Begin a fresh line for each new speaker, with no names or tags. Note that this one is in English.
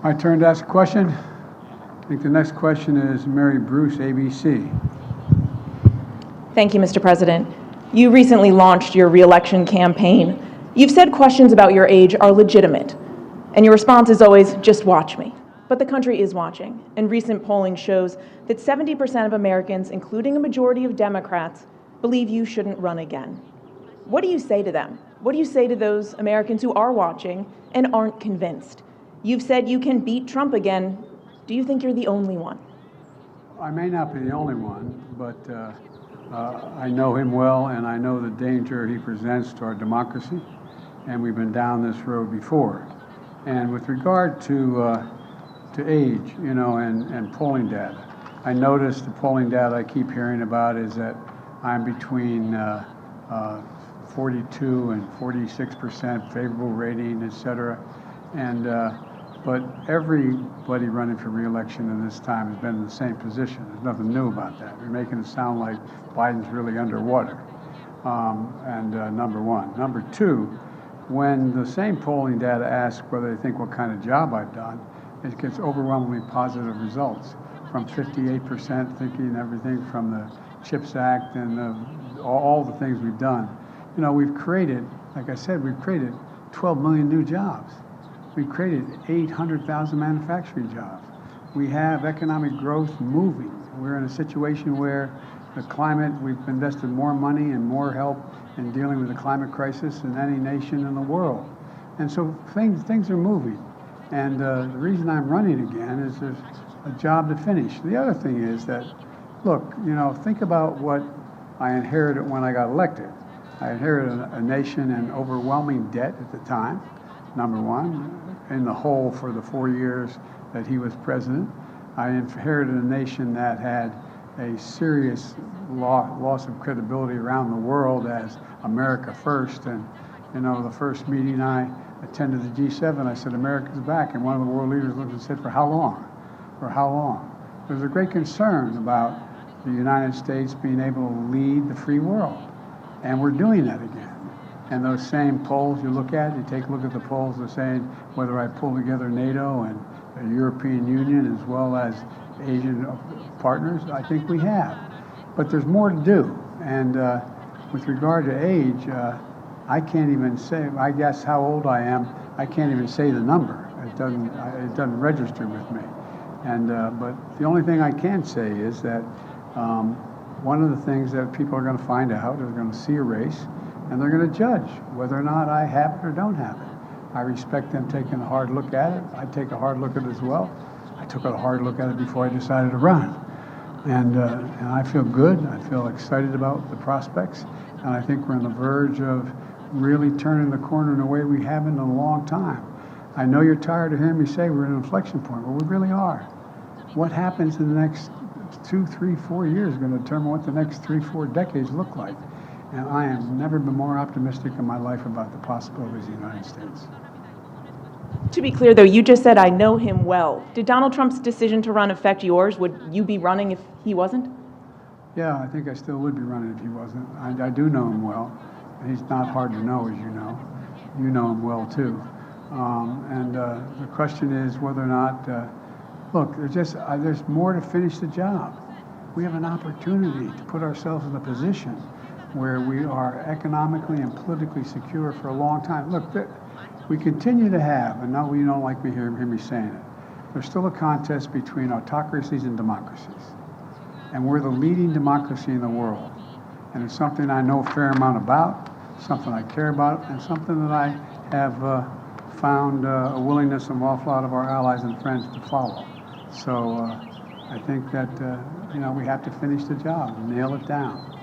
My turn to ask a question. I think the next question is Mary Bruce, ABC.
Thank you, Mr. President. You recently launched your re-election campaign. You've said questions about your age are legitimate, and your response is always, just watch me. But the country is watching, and recent polling shows that 70% of Americans, including a majority of Democrats, believe you shouldn't run again. What do you say to them? What do you say to those Americans who are watching and aren't convinced? You've said you can beat Trump again. Do you think you're the only one?
I may not be the only one, but I know him well, and I know the danger he presents to our democracy, and we've been down this road before. And with regard to age, and polling data, I noticed the polling data I keep hearing about is that I'm between 42 and 46% favorable rating, et cetera. And but everybody running for re-election in this time has been in the same position. There's nothing new about that. You're making it sound like Biden's really underwater. Number one. Number two, when the same polling data asks whether they think what kind of job I've done, it gets overwhelmingly positive results. From 58% thinking everything from the CHIPS Act and all the things we've done. We've created, like I said, we've created 12 million new jobs. We've created 800,000 manufacturing jobs. We have economic growth moving. We're in a situation where the climate, we've invested more money and more help in dealing with the climate crisis than any nation in the world. And so things are moving. And the reason I'm running again is there's a job to finish. The other thing is that, look, think about what I inherited when I got elected. I inherited a nation in overwhelming debt at the time, number one, in the hole for the 4 years that he was president. I inherited a nation that had a serious loss of credibility around the world as America first. And, the first meeting I attended the G7, I said, America's back. And one of the world leaders looked and said, for how long? For how long? There's a great concern about the United States being able to lead the free world. And we're doing that again. And those same polls you look at, you take a look at the polls, they're saying whether I pull together NATO and the European Union as well as Asian partners, I think we have. But there's more to do. And with regard to age, I can't even say, I guess how old I am, I can't even say the number. It doesn't register with me. And but the only thing I can say is that one of the things that people are going to find out is they're going to see a race and they're going to judge whether or not I have it or don't have it. I respect them taking a hard look at it. I take a hard look at it as well. I took a hard look at it before I decided to run. And I feel good. I feel excited about the prospects. And I think we're on the verge of really turning the corner in a way we haven't in a long time. I know you're tired of hearing me say we're at an inflection point. Well, we really are. What happens in the next 2, 3, 4 years is going to determine what the next 3, 4 decades look like. And I have never been more optimistic in my life about the possibilities of the United States.
To be clear, though, you just said, I know him well. Did Donald Trump's decision to run affect yours? Would you be running if he wasn't?
Yeah, I think I still would be running if he wasn't. I do know him well. He's not hard to know, as you know. You know him well, too. The question is whether or not, look, there's more to finish the job. We have an opportunity to put ourselves in a position where we are economically and politically secure for a long time. Look, we continue to have, and now you don't like me hear me saying it, there's still a contest between autocracies and democracies. And we're the leading democracy in the world. And it's something I know a fair amount about, something I care about, and something that I have found a willingness of an awful lot of our allies and friends to follow. So I think that we have to finish the job, nail it down.